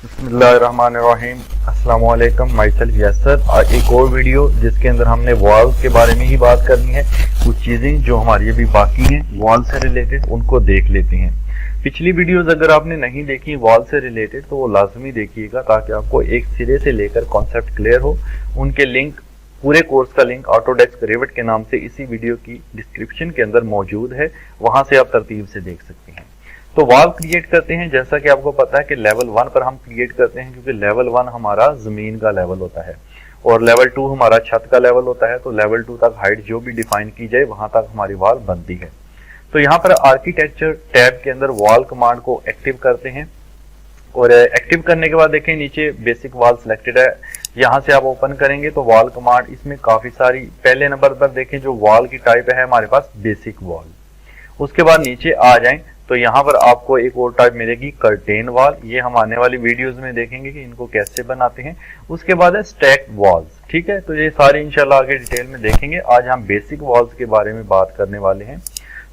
बिस्मिल्लाहिर्रहमानिर्रहीम। अस्सलाम वालेकुम, माई सेल्फ यासर। एक और वीडियो जिसके अंदर हमने वॉल के बारे में ही बात करनी है। कुछ चीज़ें जो हमारी अभी बाकी हैं वॉल से रिलेटेड उनको देख लेते हैं। पिछली वीडियोस अगर आपने नहीं देखी वॉल से रिलेटेड तो वो लाजमी देखिएगा ताकि आपको एक सिरे से लेकर कॉन्सेप्ट क्लियर हो। उनके लिंक, पूरे कोर्स का लिंक ऑटोडेस्क रिविट के नाम से इसी वीडियो की डिस्क्रिप्शन के अंदर मौजूद है, वहां से आप तरतीब से देख सकते हैं। तो वॉल क्रिएट करते हैं, जैसा कि आपको पता है कि लेवल 1 पर हम क्रिएट करते हैं क्योंकि लेवल 1 हमारा जमीन का लेवल होता है और लेवल 2 हमारा छत का लेवल होता है। तो लेवल 2 तक हाइट जो भी डिफाइन की जाए वहां तक हमारी वॉल बनती है। तो यहाँ पर आर्किटेक्चर टैब के अंदर वॉल कमांड को एक्टिव करते हैं और एक्टिव करने के बाद देखें नीचे बेसिक वॉल सिलेक्टेड है। यहाँ से आप ओपन करेंगे तो वॉल कमांड, इसमें काफी सारी, पहले नंबर पर देखें जो वॉल की टाइप है हमारे पास बेसिक वॉल। उसके बाद नीचे आ जाएं तो यहाँ पर आपको एक और टाइप मिलेगी कर्टेन वॉल। ये हम आने वाली वीडियोस में देखेंगे कि इनको कैसे बनाते हैं। उसके बाद है स्टैक वॉल्स, ठीक है। तो ये सारे इंशाल्लाह आगे डिटेल में देखेंगे। आज हम बेसिक वॉल्स के बारे में बात करने वाले हैं।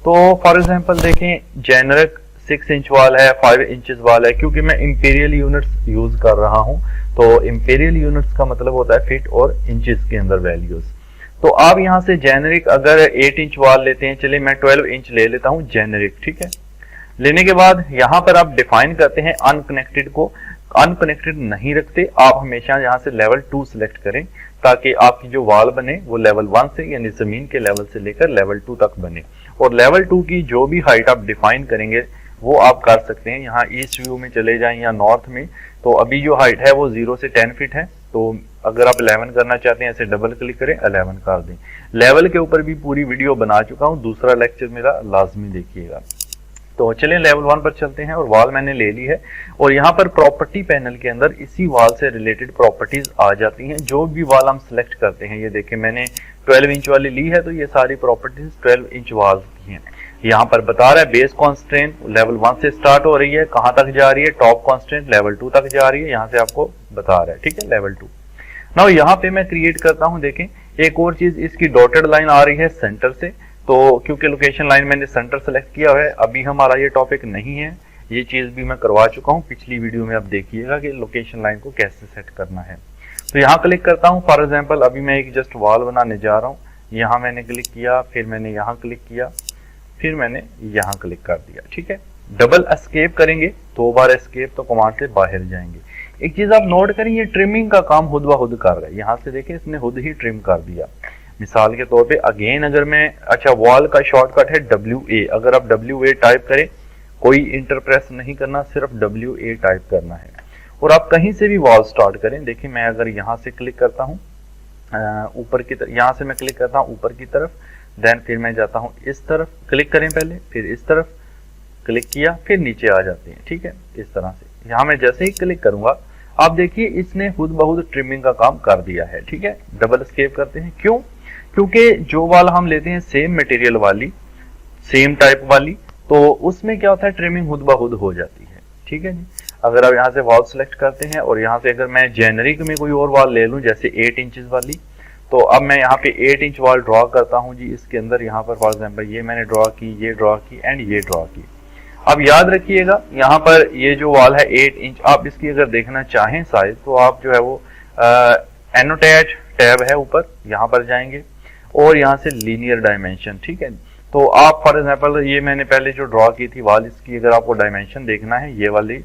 तो फॉर एग्जांपल देखें, जेनरिक 6 इंच वॉल है, 5 इंचेस वॉल है। क्योंकि मैं इंपीरियल यूनिट्स यूज कर रहा हूँ तो इंपीरियल यूनिट्स का मतलब होता है फीट और इंचेस के अंदर वैल्यूज। तो आप यहाँ से जेनरिक अगर 8 इंच वॉल लेते हैं, चलिए मैं 12 इंच ले लेता हूँ जेनरिक, ठीक है। लेने के बाद यहाँ पर आप डिफाइन करते हैं अनकनेक्टेड को, अनकनेक्टेड नहीं रखते। आप हमेशा यहाँ से लेवल 2 सिलेक्ट करें ताकि आपकी जो वॉल बने वो लेवल 1 से यानी जमीन के लेवल से लेकर लेवल 2 तक बने। और लेवल 2 की जो भी हाइट आप डिफाइन करेंगे वो आप कर सकते हैं। यहाँ ईस्ट व्यू में चले जाएं या नॉर्थ में, तो अभी जो हाइट है वो 0 से 10 फीट है। तो अगर आप 11 करना चाहते हैं ऐसे डबल क्लिक करें, 11 कर दें। लेवल के ऊपर भी पूरी वीडियो बना चुका हूँ, दूसरा लेक्चर मेरा लाजमी देखिएगा। तो चलिए लेवल 1 पर चलते हैं और वॉल मैंने ले ली है। और यहाँ पर प्रॉपर्टी पैनल के अंदर इसी वॉल से रिलेटेड प्रॉपर्टीज आ जाती हैं। जो भी वॉल हम सिलेक्ट करते हैं, ये देखें मैंने 12 इंच वाली ली है तो ये सारी प्रॉपर्टीज 12 इंच वॉल की हैं। यहाँ पर बता रहा है बेस कॉन्स्टेंट लेवल 1 से स्टार्ट हो रही है, कहाँ तक जा रही है, टॉप कॉन्स्टेंट लेवल 2 तक जा रही है, यहाँ से आपको बता रहा है, ठीक है, लेवल 2। नाउ यहाँ पे मैं क्रिएट करता हूँ, देखें एक और चीज, इसकी डॉटेड लाइन आ रही है सेंटर से। तो क्योंकि लोकेशन लाइन मैंने सेंटर सेलेक्ट किया है, अभी हमारा ये टॉपिक नहीं है, ये चीज भी मैं करवा चुका हूँ पिछली वीडियो में। आप देखिएगा कि लोकेशन लाइन को कैसे सेट करना है। तो यहाँ क्लिक करता हूँ। फॉर एग्जांपल अभी मैं एक जस्ट वॉल बनाने जा रहा हूँ, यहाँ मैंने क्लिक किया, फिर मैंने यहाँ क्लिक किया, फिर मैंने यहाँ क्लिक कर दिया, ठीक है। डबल एस्केप करेंगे, 2 बार एस्केप तो कमांड से बाहर जाएंगे। एक चीज आप नोट करें, ये ट्रिमिंग का काम खुद ब खुद कर रहा है। यहाँ से देखें इसने खुद ही ट्रिम कर दिया। मिसाल के तौर पे अगेन अगर मैं, अच्छा वॉल का शॉर्टकट है WA, अगर आप WA टाइप करें, कोई इंटरप्रेस नहीं करना, सिर्फ WA टाइप करना है। और आप कहीं से भी वॉल स्टार्ट करें, देखिए मैं अगर यहाँ से क्लिक करता हूँ ऊपर की तरफ, यहाँ से मैं क्लिक करता हूँ ऊपर की तरफ, देन फिर मैं जाता हूँ इस तरफ, क्लिक करें पहले, फिर इस तरफ क्लिक किया, फिर नीचे आ जाते हैं, ठीक है, इस तरह से। यहाँ मैं जैसे ही क्लिक करूंगा आप देखिए इसने खुद ब खुद ट्रिमिंग का काम कर दिया है, ठीक है। डबल स्केप करते हैं, क्यों? क्योंकि जो वाल हम लेते हैं सेम मटेरियल वाली, सेम टाइप वाली, तो उसमें क्या होता है ट्रिमिंग खुद ब खुद हो जाती है, ठीक है जी। अगर आप यहाँ से वॉल सेलेक्ट करते हैं और यहाँ से अगर मैं जेनरिक में कोई और वॉल ले लूँ जैसे 8 इंचेस वाली, तो अब मैं यहाँ पे 8 इंच वॉल ड्रॉ करता हूँ जी। इसके अंदर यहाँ पर फॉर एग्जाम्पल ये मैंने ड्रॉ की, ये ड्रॉ की एंड ये ड्रॉ की। अब याद रखिएगा यहाँ पर ये जो वॉल है 8 इंच, आप इसकी अगर देखना चाहें साइज तो आप जो है वो एनोटेट टैब है ऊपर, यहाँ पर जाएंगे और यहाँ से लीनियर डायमेंशन, ठीक है। तो आप फॉर एग्जांपल ये मैंने पहले जो ड्रॉ की थी वॉल, इसकी अगर आपको डायमेंशन देखना है, ये वाली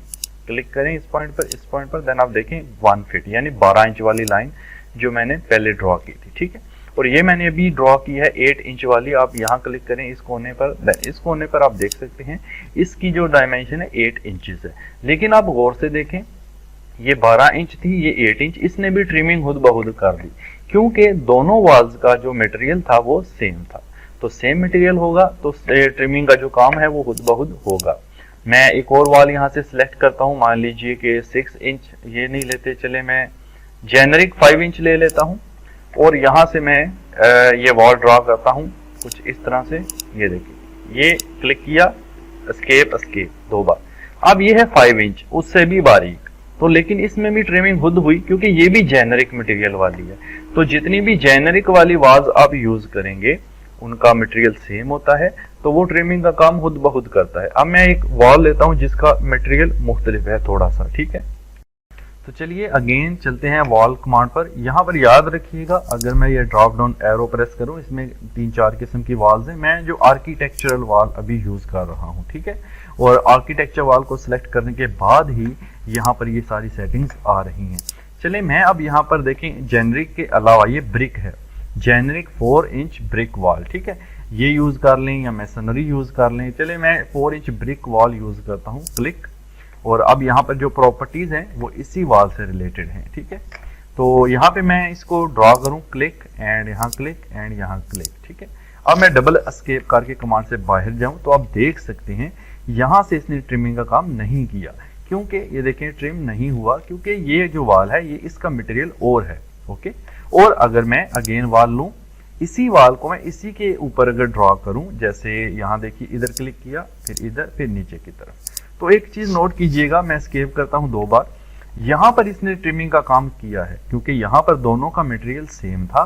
क्लिक करें इस पॉइंट पर, इस पॉइंट पर, देन आप देखें 1 फीट यानी 12 इंच वाली लाइन जो मैंने पहले ड्रॉ की थी, ठीक है। और ये मैंने अभी ड्रॉ की है 8 इंच वाली। आप यहाँ क्लिक करें इस कोने पर, इस कोने पर आप देख सकते हैं इसकी जो डायमेंशन है 8 इंचेस है। लेकिन आप गौर से देखें ये 12 इंच थी, ये 8 इंच, इसने भी ट्रिमिंग खुद ब खुद कर दी क्योंकि दोनों वॉल्स का जो मटेरियल था वो सेम था। तो सेम मटेरियल होगा तो ट्रिमिंग का जो काम है वो खुद ब खुद होगा। मैं एक और वॉल यहाँ से सिलेक्ट करता हूँ, मान लीजिए कि 6 इंच ये नहीं लेते, चले मैं जेनरिक 5 इंच ले लेता हूँ और यहाँ से मैं ये वॉल ड्रॉ करता हूँ कुछ इस तरह से। ये देखिए ये क्लिक किया, एस्केप एस्केप 2 बार। अब ये है 5 इंच, उससे भी बारीक, तो लेकिन इसमें भी ट्रिमिंग खुद हुई क्योंकि ये भी जेनरिक मटेरियल वाली है। तो जितनी भी जेनरिक वाली वॉल्स आप यूज करेंगे उनका मटेरियल सेम होता है, तो वो ट्रिमिंग का काम खुद ब खुद करता है। अब मैं एक वॉल लेता हूँ जिसका मटेरियल मुख्तलिफ है थोड़ा सा, ठीक है। तो चलिए अगेन चलते हैं वॉल कमांड पर। यहाँ पर याद रखिएगा, अगर मैं ये ड्रॉप डाउन एरो प्रेस करूँ, इसमें 3-4 किस्म की वॉल्स हैं। मैं जो आर्किटेक्चरल वॉल अभी यूज कर रहा हूँ, ठीक है, और आर्किटेक्चर वॉल को सिलेक्ट करने के बाद ही यहाँ पर ये सारी सेटिंग्स आ रही हैं। चलिए मैं अब यहाँ पर देखें, जेनरिक के अलावा ये ब्रिक है, जेनरिक 4 इंच ब्रिक वॉल, ठीक है, ये यूज कर लें या मैसनरी यूज कर लें। चलिए मैं 4 इंच ब्रिक वॉल यूज करता हूँ, क्लिक। और अब यहाँ पर जो प्रॉपर्टीज हैं वो इसी वॉल से रिलेटेड हैं, ठीक है। तो यहाँ पे मैं इसको ड्रॉ करूँ, क्लिक एंड यहाँ क्लिक एंड यहाँ क्लिक, ठीक है। अब मैं डबल एस्केप करके कमांड से बाहर जाऊँ तो आप देख सकते हैं यहाँ से इसने ट्रिमिंग का काम नहीं किया, क्योंकि ये देखें ट्रिम नहीं हुआ, क्योंकि ये जो वाल है ये इसका मटेरियल और है, ओके। और अगर मैं अगेन वाल लूँ, इसी वाल को मैं इसी के ऊपर अगर ड्रॉ करूं, जैसे यहाँ देखिए इधर क्लिक किया, फिर इधर, फिर नीचे की तरफ, तो एक चीज नोट कीजिएगा, मैं एस्केप करता हूं 2 बार, यहाँ पर इसने ट्रिमिंग का काम किया है क्योंकि यहाँ पर दोनों का मटेरियल सेम था,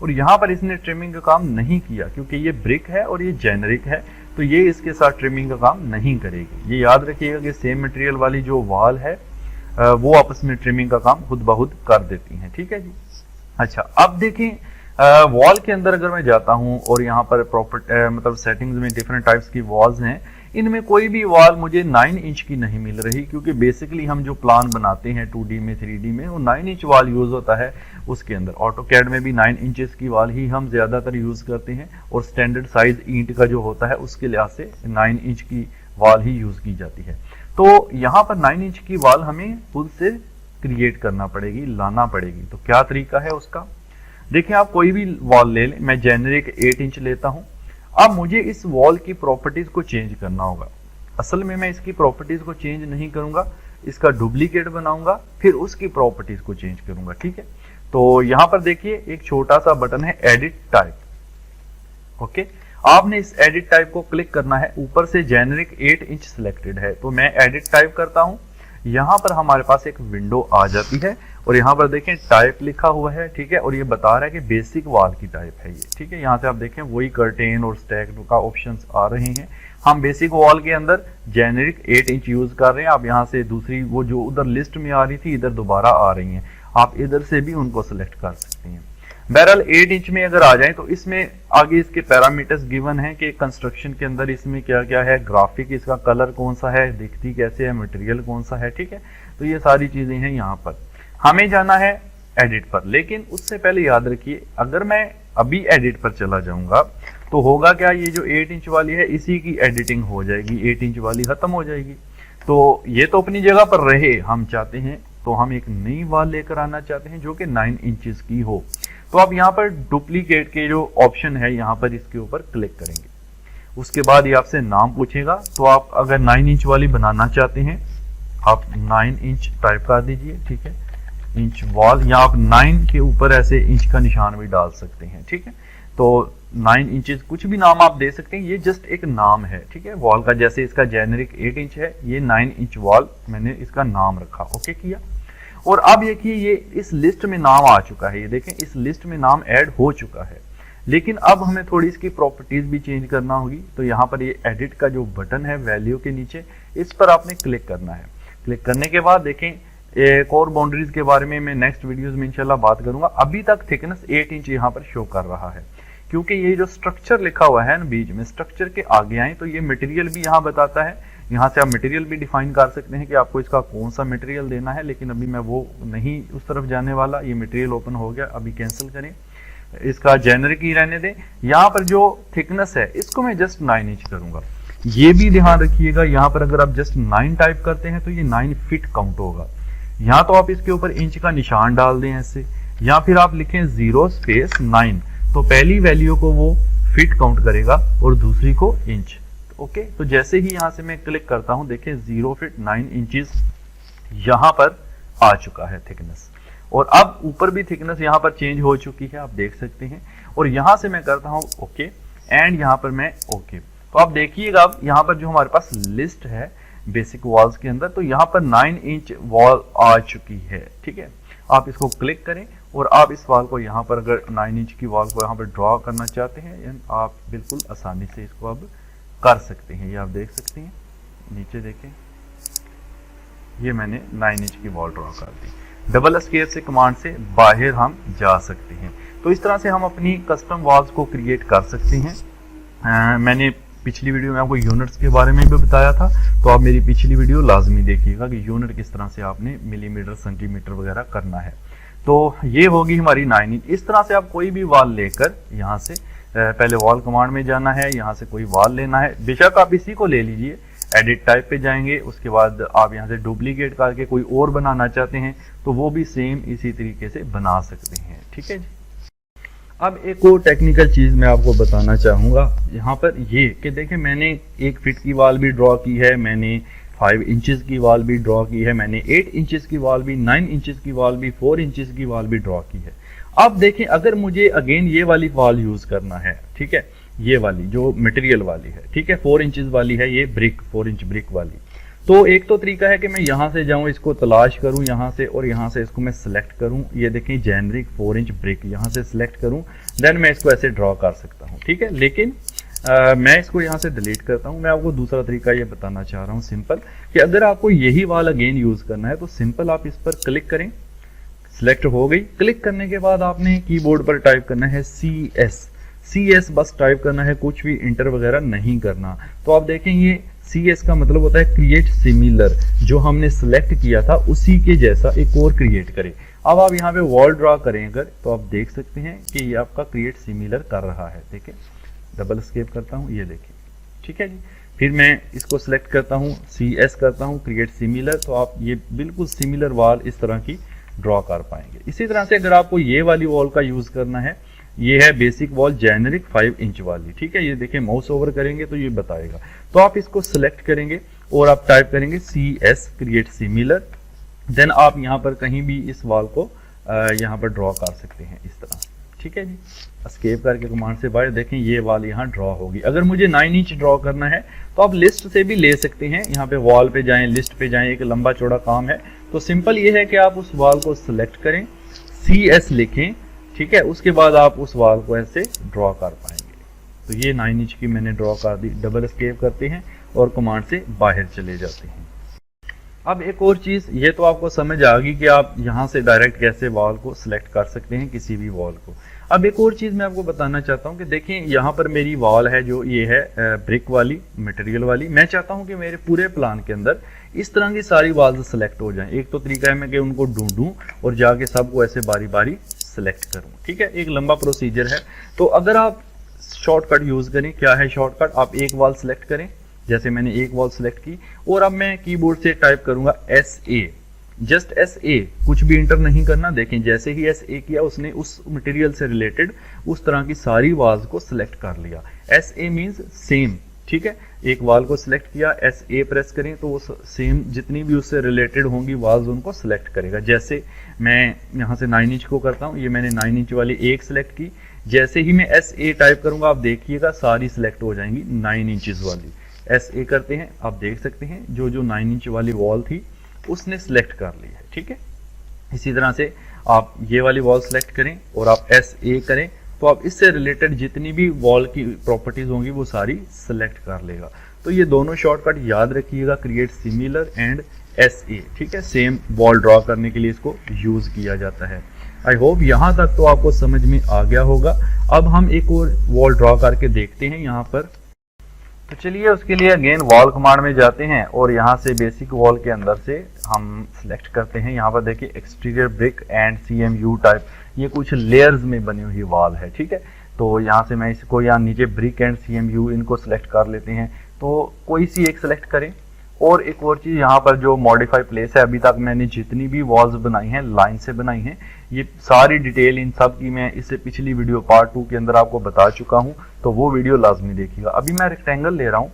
और यहाँ पर इसने ट्रिमिंग का काम नहीं किया क्योंकि ये ब्रिक है और ये जेनरिक है, तो ये इसके साथ ट्रिमिंग का काम नहीं करेगी। ये याद रखिएगा कि सेम मटेरियल वाली जो वॉल है वो आपस में ट्रिमिंग का काम खुद ब खुद कर देती है, ठीक है जी। अच्छा, अब देखें वॉल के अंदर अगर मैं जाता हूं और यहाँ पर मतलब सेटिंग्स में डिफरेंट टाइप्स की वॉल्स हैं, इनमें कोई भी वॉल मुझे 9 इंच की नहीं मिल रही, क्योंकि बेसिकली हम जो प्लान बनाते हैं 2D में 3D में वो 9 इंच वॉल यूज होता है उसके अंदर। ऑटोकैड में भी 9 इंचेस की वॉल ही हम ज्यादातर यूज करते हैं, और स्टैंडर्ड साइज ईंट का जो होता है उसके लिहाज से 9 इंच की वॉल ही यूज की जाती है। तो यहाँ पर 9 इंच की वॉल हमें खुद से क्रिएट करना पड़ेगी, लाना पड़ेगी। तो क्या तरीका है उसका, देखिए आप कोई भी वॉल ले लें, मैं जेनरिक 8 इंच लेता हूं। अब मुझे इस वॉल की प्रॉपर्टीज को चेंज करना होगा। असल में मैं इसकी प्रॉपर्टीज को चेंज नहीं करूंगा, इसका डुप्लीकेट बनाऊंगा, फिर उसकी प्रॉपर्टीज को चेंज करूंगा, ठीक है। तो यहां पर देखिए एक छोटा सा बटन है एडिट टाइप, ओके। आपने इस एडिट टाइप को क्लिक करना है, ऊपर से जेनरिक 8 इंच सिलेक्टेड है, तो मैं एडिट टाइप करता हूं। यहां पर हमारे पास एक विंडो आ जाती है और यहाँ पर देखें टाइप लिखा हुआ है, ठीक है, और ये बता रहा है कि बेसिक वॉल की टाइप है ये, ठीक है। यहाँ से आप देखें वही कर्टेन और स्टैक का ऑप्शंस आ रहे हैं। हम बेसिक वॉल के अंदर जेनरिक 8 इंच यूज कर रहे हैं। आप यहाँ से दूसरी वो जो उधर लिस्ट में आ रही थी इधर दोबारा आ रही हैं, आप इधर से भी उनको सिलेक्ट कर सकते हैं। बहरहाल 8 इंच में अगर आ जाए तो इसमें आगे इसके पैरामीटर्स गिवन है कि कंस्ट्रक्शन के अंदर इसमें क्या क्या है, ग्राफिक, इसका कलर कौन सा है, दिखती कैसे है, मटेरियल कौन सा है, ठीक है। तो ये सारी चीजें हैं। यहाँ पर हमें जाना है एडिट पर, लेकिन उससे पहले याद रखिए अगर मैं अभी एडिट पर चला जाऊंगा तो होगा क्या, ये जो 8 इंच वाली है इसी की एडिटिंग हो जाएगी, 8 इंच वाली खत्म हो जाएगी। तो ये तो अपनी जगह पर रहे, हम चाहते हैं तो हम एक नई वॉल लेकर आना चाहते हैं जो कि 9 इंचेस की हो। तो आप यहाँ पर डुप्लीकेट के जो ऑप्शन है यहाँ पर इसके ऊपर क्लिक करेंगे, उसके बाद ये आपसे नाम पूछेगा। तो आप अगर 9 इंच वाली बनाना चाहते हैं आप 9 इंच टाइप कर दीजिए, ठीक है, इंच वॉल, या आप 9 के ऊपर ऐसे इंच का निशान भी डाल सकते हैं, ठीक है। तो 9 इंचेस कुछ भी नाम आप दे सकते हैं, ये जस्ट एक नाम है, ठीक है, वॉल का। जैसे इसका जेनरिक 8 इंच है, ये 9 इंच वॉल मैंने इसका नाम रखा, ओके किया। और अब देखिए ये इस लिस्ट में नाम आ चुका है, ये देखें इस लिस्ट में नाम ऐड हो चुका है। लेकिन अब हमें थोड़ी इसकी प्रॉपर्टीज भी चेंज करना होगी। तो यहाँ पर ये एडिट का जो बटन है वैल्यू के नीचे, इस पर आपने क्लिक करना है। क्लिक करने के बाद देखें कोर बाउंड्रीज के बारे में मैं नेक्स्ट वीडियोस में इंशाल्लाह बात करूंगा। अभी तक थिकनेस 8 इंच यहाँ पर शो कर रहा है, क्योंकि ये जो स्ट्रक्चर लिखा हुआ है ना बीच में, स्ट्रक्चर के आगे आए तो ये मटेरियल भी यहाँ बताता है। यहाँ से आप मटेरियल भी डिफाइन कर सकते हैं कि आपको इसका कौन सा मटेरियल देना है, लेकिन अभी मैं वो नहीं उस तरफ जाने वाला। ये मटेरियल ओपन हो गया, अभी कैंसिल करें, इसका जेनरिक ही रहने दें। यहाँ पर जो थिकनेस है इसको मैं जस्ट 9 इंच करूंगा। ये भी ध्यान रखिएगा, यहाँ पर अगर आप जस्ट 9 टाइप करते हैं तो ये 9 फीट काउंट होगा। यहाँ तो आप इसके ऊपर इंच का निशान डाल दें ऐसे, या फिर आप लिखें 0 स्पेस 9, तो पहली वैल्यू को वो फीट काउंट करेगा और दूसरी को इंच, ओके। तो जैसे ही यहाँ से मैं क्लिक करता हूँ देखें 0 फीट 9 इंचेस यहाँ पर आ चुका है थिकनेस, और अब ऊपर भी थिकनेस यहाँ पर चेंज हो चुकी है, आप देख सकते हैं। और यहाँ से मैं करता हूँ ओके, एंड यहाँ पर मैं ओके। तो आप देखिएगा अब यहाँ पर जो हमारे पास लिस्ट है बेसिक वॉल्स के अंदर, तो यहाँ पर 9 इंच वॉल आ चुकी है, ठीक है। आप इसको क्लिक करें और आप इस वॉल को यहाँ पर अगर 9 इंच की वॉल को यहाँ पर ड्रॉ करना चाहते हैं, आप बिल्कुल आसानी से इसको अब कर सकते हैं। ये आप देख सकते हैं, नीचे देखें, ये मैंने 9 इंच की वॉल ड्रॉ कर दी। डबल एस्केप से कमांड से बाहर हम जा सकते हैं। तो इस तरह से हम अपनी कस्टम वॉल्स को क्रिएट कर सकते हैं। मैंने पिछली वीडियो में आपको यूनिट्स के बारे में भी बताया था, तो आप मेरी पिछली वीडियो लाजमी देखिएगा कि यूनिट किस तरह से आपने मिलीमीटर सेंटीमीटर वगैरह करना है। तो ये होगी हमारी 9 इंच। इस तरह से आप कोई भी वॉल लेकर यहाँ से पहले वॉल कमांड में जाना है, यहाँ से कोई वॉल लेना है, बेशक आप इसी को ले लीजिए, एडिट टाइप पे जाएंगे, उसके बाद आप यहाँ से डुप्लीकेट करके कोई और बनाना चाहते हैं तो वो भी सेम इसी तरीके से बना सकते हैं। ठीक है जी। अब एक और टेक्निकल चीज मैं आपको बताना चाहूंगा यहाँ पर, ये कि देखिए मैंने 1 फीट की वॉल भी ड्रॉ की है, मैंने 5 इंचेस की वॉल भी ड्रॉ की है, मैंने 8 इंचेस की वॉल भी, 9 इंचेस की वॉल भी, 4 इंचेस की वॉल भी ड्रॉ की है। अब देखें अगर मुझे अगेन ये वाली वॉल यूज करना है, ठीक है, ये वाली जो मटेरियल वाली है, ठीक है, 4 इंचेस वाली है, ये ब्रिक 4 इंच ब्रिक वाली, तो एक तो तरीका है कि मैं यहाँ से जाऊँ, इसको तलाश करूँ यहाँ से, और यहाँ से इसको मैं सिलेक्ट करूँ, ये देखें जेनरिक 4 इंच ब्रिक, यहाँ से सिलेक्ट करूँ, देन मैं इसको ऐसे ड्रॉ कर सकता हूँ। ठीक है, लेकिन मैं इसको यहाँ से डिलीट करता हूँ। मैं आपको दूसरा तरीका ये बताना चाह रहा हूँ सिंपल, कि अगर आपको यही वाल अगेन यूज करना है तो सिंपल आप इस पर क्लिक करें, सिलेक्ट हो गई। क्लिक करने के बाद आपने कीबोर्ड पर टाइप करना है CS बस टाइप करना है, कुछ भी इंटर वगैरह नहीं करना। तो आप देखें ये CS का मतलब होता है क्रिएट सिमिलर, जो हमने सिलेक्ट किया था उसी के जैसा एक और क्रिएट करें। अब आप यहाँ पे वॉल ड्रॉ करें अगर, तो आप देख सकते हैं कि ये आपका क्रिएट सिमिलर कर रहा है। देखिए डबल एस्केप करता हूँ, ये देखिए, ठीक है जी। फिर मैं इसको सिलेक्ट करता हूँ, CS करता हूँ, क्रिएट सिमिलर, तो आप ये बिल्कुल सिमिलर वॉल इस तरह की ड्रॉ कर पाएंगे। इसी तरह से अगर आपको ये वाली वॉल का यूज करना है, ये है बेसिक वॉल जेनरिक 5 इंच वाली, ठीक है, ये देखिए माउस ओवर करेंगे तो ये बताएगा। तो आप इसको सिलेक्ट करेंगे और आप टाइप करेंगे CS क्रिएट सिमिलर, देन आप यहाँ पर कहीं भी इस वॉल को यहाँ पर ड्रॉ कर सकते हैं इस तरह, ठीक है जी। एस्केप करके कमांड से बाहर देखें ये वॉल यहाँ ड्रॉ होगी। अगर मुझे 9 इंच ड्रॉ करना है तो आप लिस्ट से भी ले सकते हैं, यहाँ पे वॉल पे जाएं, लिस्ट पे जाएं, एक लंबा चौड़ा काम है। तो सिंपल ये है कि आप उस वॉल को सिलेक्ट करें, CS लिखें, ठीक है, उसके बाद आप उस वॉल को ऐसे ड्रॉ कर पाएंगे। तो ये 9 इंच की मैंने ड्रॉ कर दी। डबल एस्केप करते हैं और कमांड से बाहर चले जाते हैं। अब एक और चीज, ये तो आपको समझ आ गई कि आप यहाँ से डायरेक्ट कैसे वॉल को सिलेक्ट कर सकते हैं, किसी भी वॉल को। अब एक और चीज मैं आपको बताना चाहता हूँ कि देखें यहाँ पर मेरी वॉल है जो ये है ब्रिक वाली मटेरियल वाली। मैं चाहता हूँ कि मेरे पूरे प्लान के अंदर इस तरह की सारी वॉल्स सेलेक्ट हो जाएं। एक तो तरीका है मैं कि उनको ढूंढूं और जाके सबको ऐसे बारी बारी सेलेक्ट करूं, ठीक है, एक लंबा प्रोसीजर है। तो अगर आप शॉर्टकट यूज करें, क्या है शॉर्टकट, आप एक वॉल सेलेक्ट करें, जैसे मैंने एक वॉल सेलेक्ट की, और अब मैं कीबोर्ड से टाइप करूंगा SA, जस्ट SA, कुछ भी इंटर नहीं करना। देखें जैसे ही SA किया उसने उस मटेरियल से रिलेटेड उस तरह की सारी वॉल्स को सिलेक्ट कर लिया। SA मींस सेम, ठीक है, एक वॉल को सिलेक्ट किया, SA प्रेस करें तो वो सेम जितनी भी उससे रिलेटेड होंगी वॉल्स उनको सिलेक्ट करेगा। जैसे मैं यहाँ से 9 इंच को करता हूँ, ये मैंने 9 इंच वाली एक सिलेक्ट की, जैसे ही मैं SA टाइप करूंगा आप देखिएगा सारी सिलेक्ट हो जाएंगी 9 इंचेस वाली। SA करते हैं, आप देख सकते हैं जो जो 9 इंच वाली वॉल थी उसने सिलेक्ट कर ली है, ठीक है। इसी तरह से आप ये वाली वॉल सिलेक्ट करें और आप SA करें तो आप इससे रिलेटेड जितनी भी वॉल की प्रॉपर्टीज होंगी वो सारी सिलेक्ट कर लेगा। तो ये दोनों शॉर्टकट याद रखिएगा, क्रिएट सिमिलर एंड SA, ठीक है, सेम वॉल ड्रॉ करने के लिए इसको यूज किया जाता है। आई होप यहाँ तक तो आपको समझ में आ गया होगा। अब हम एक और वॉल ड्रॉ करके देखते हैं यहाँ पर। तो चलिए उसके लिए अगेन वॉल कमांड में जाते हैं और यहाँ से बेसिक वॉल के अंदर से हम सिलेक्ट करते हैं। यहाँ पर देखिए exterior brick and CMU type, ये कुछ लेयर्स में बनी हुई वॉल है, ठीक है। तो यहाँ से मैं इसको यहाँ नीचे ब्रिक एंड CMU इनको सिलेक्ट कर लेते हैं। तो कोई सी एक सिलेक्ट करें। और एक और चीज यहाँ पर जो मॉडिफाई प्लेस है, अभी तक मैंने जितनी भी वॉल्स बनाई हैं लाइन से बनाई हैं, ये सारी डिटेल इन सब की मैं इससे पिछली वीडियो पार्ट 2 के अंदर आपको बता चुका हूँ, तो वो वीडियो लाजमी देखिएगा। अभी मैं रेक्टेंगल ले रहा हूँ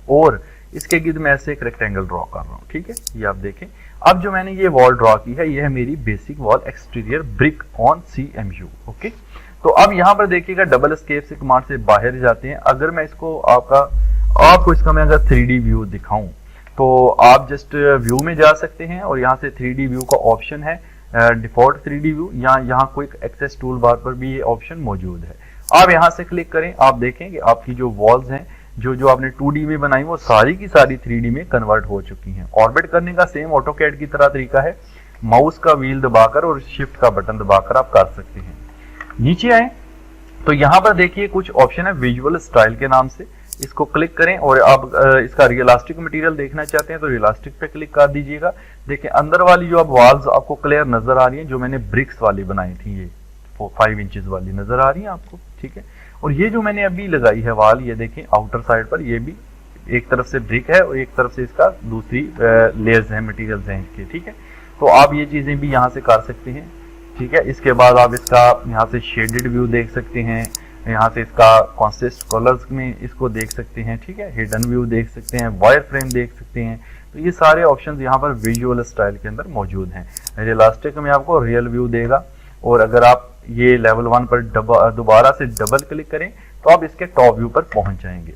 और इसके गिर्द मैं ऐसे एक रेक्टेंगल ड्रॉ कर रहा हूँ, ठीक है, ये आप देखें। अब जो मैंने ये वॉल ड्रॉ की है ये है मेरी basic wall exterior brick on CMU, okay. तो अब यहाँ पर देखिएगा डबल एस्केप से कमांड से बाहर जाते हैं। अगर मैं इसको आपको इसका मैं अगर 3D व्यू दिखाऊं तो आप जस्ट व्यू में जा सकते हैं और यहाँ से 3D व्यू का ऑप्शन है, डिफॉल्ट 3D व्यू, यहाँ क्विक एक्सेस टूल बार पर भी ये ऑप्शन मौजूद है। आप यहाँ से क्लिक करें, आप देखें कि आपकी जो वॉल्स हैं जो आपने 2D में बनाई वो सारी की सारी 3D में कन्वर्ट हो चुकी हैं। ऑर्बिट करने का सेम ऑटोकैड की तरह तरीका है, माउस का व्हील दबाकर और शिफ्ट का बटन दबाकर आप कर सकते हैं। नीचे आए तो यहाँ पर देखिए कुछ ऑप्शन है विजुअल स्टाइल के नाम से, इसको क्लिक करें और आप इसका रियलिस्टिक मटेरियल देखना चाहते हैं तो रियलिस्टिक पे क्लिक कर दीजिएगा। देखिए अंदर वाली जो अब वॉल्स आपको क्लियर नजर आ रही है, जो मैंने ब्रिक्स वाली बनाई थी, ये 5 इंचेस वाली नजर आ रही है आपको, ठीक है। और ये जो मैंने अभी लगाई है वॉल, ये देखें आउटर साइड पर, ये भी एक तरफ से ब्रिक है और एक तरफ से इसका दूसरी लेयर्स हैं, मटेरियल्स हैं इसके, ठीक है। तो आप ये चीजें भी यहाँ से कर सकते हैं, ठीक है। इसके बाद आप इसका यहाँ से शेडेड व्यू देख सकते हैं, यहाँ से इसका कॉन्ट्रास्ट कलर्स में इसको देख सकते हैं, ठीक है। हिडन व्यू देख सकते हैं, वायर फ्रेम देख सकते हैं। तो ये सारे ऑप्शंस यहाँ पर विजुअल स्टाइल के अंदर मौजूद हैं। रियलिस्टिक में आपको रियल व्यू देगा, और अगर आप ये लेवल 1 पर दोबारा से डबल क्लिक करें तो आप इसके टॉप व्यू पर पहुंच जाएंगे।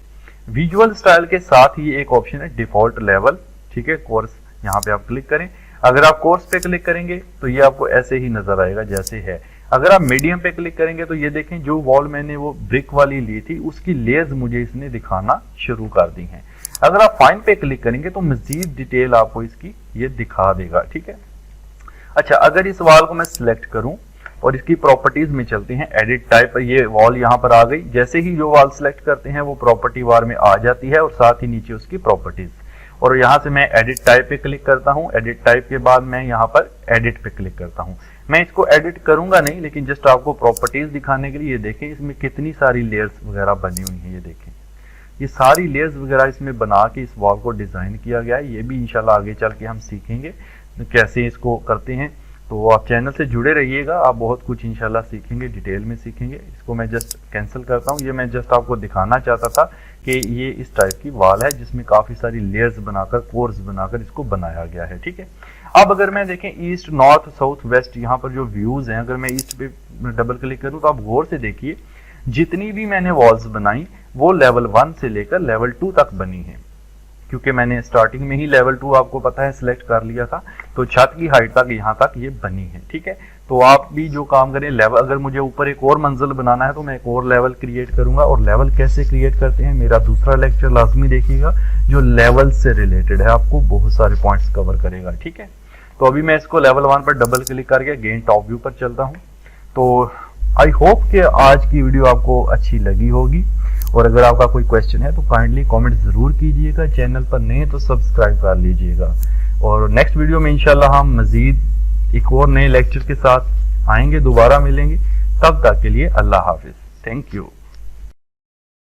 विजुअल स्टाइल के साथ ही एक ऑप्शन है डिफॉल्ट लेवल, ठीक है, कोर्स, यहाँ पे आप क्लिक करें। अगर आप कोर्स पे क्लिक करेंगे तो ये आपको ऐसे ही नजर आएगा जैसे है। अगर आप मीडियम पे क्लिक करेंगे तो ये देखें जो वॉल मैंने वो ब्रिक वाली ली थी उसकी लेयर्स मुझे इसने दिखाना शुरू कर दी हैं। अगर आप फाइन पे क्लिक करेंगे तो मजीद डिटेल आपको इसकी ये दिखा देगा, ठीक है। अच्छा, अगर इस वॉल को मैं सिलेक्ट करूं और इसकी प्रॉपर्टीज में चलते हैं, एडिट टाइप पर, ये वॉल यहाँ पर आ गई। जैसे ही जो वॉल सिलेक्ट करते हैं वो प्रॉपर्टी बार में आ जाती है और साथ ही नीचे उसकी प्रॉपर्टीज। और यहाँ से मैं एडिट टाइप पे क्लिक करता हूँ। एडिट टाइप के बाद मैं यहाँ पर एडिट पे क्लिक करता हूँ। मैं इसको एडिट करूंगा नहीं, लेकिन जस्ट आपको प्रॉपर्टीज दिखाने के लिए ये देखें इसमें कितनी सारी लेयर्स वगैरह बनी हुई हैं। ये देखें ये सारी लेयर्स वगैरह इसमें बना के इस वॉल को डिजाइन किया गया है। ये भी इंशाल्लाह आगे चल के हम सीखेंगे कैसे इसको करते हैं। तो आप चैनल से जुड़े रहिएगा, आप बहुत कुछ इंशाल्लाह सीखेंगे, डिटेल में सीखेंगे। इसको मैं जस्ट कैंसिल करता हूँ। ये मैं जस्ट आपको दिखाना चाहता था कि ये इस टाइप की वॉल है जिसमें काफी सारी लेयर्स बनाकर, कोर्स बनाकर इसको बनाया गया है, ठीक है। अब अगर मैं देखें ईस्ट, नॉर्थ, साउथ, वेस्ट, यहाँ पर जो व्यूज हैं, अगर मैं ईस्ट पे डबल क्लिक करूँ तो आप गौर से देखिए जितनी भी मैंने वॉल्स बनाई वो लेवल 1 से लेकर लेवल 2 तक बनी है, क्योंकि मैंने स्टार्टिंग में ही लेवल 2 आपको पता है सिलेक्ट कर लिया था। तो छत की हाइट तक यहाँ तक ये बनी है, ठीक है। तो आप भी जो काम करें, लेवल, अगर मुझे ऊपर एक और मंजिल बनाना है तो मैं एक और लेवल क्रिएट करूंगा। और लेवल कैसे क्रिएट करते हैं मेरा दूसरा लेक्चर लाजमी देखिएगा जो लेवल से रिलेटेड है, आपको बहुत सारे पॉइंट्स कवर करेगा, ठीक है। तो अभी मैं इसको लेवल 1 पर डबल क्लिक करके अगेन टॉप व्यू पर चलता हूँ। तो आई होप कि आज की वीडियो आपको अच्छी लगी होगी, और अगर आपका कोई क्वेश्चन है तो काइंडली कमेंट जरूर कीजिएगा। चैनल पर नए तो सब्सक्राइब कर लीजिएगा। और नेक्स्ट वीडियो में इंशाल्लाह हम मजीद एक और नए लेक्चर के साथ आएंगे, दोबारा मिलेंगे। तब तक के लिए अल्लाह हाफिज, थैंक यू।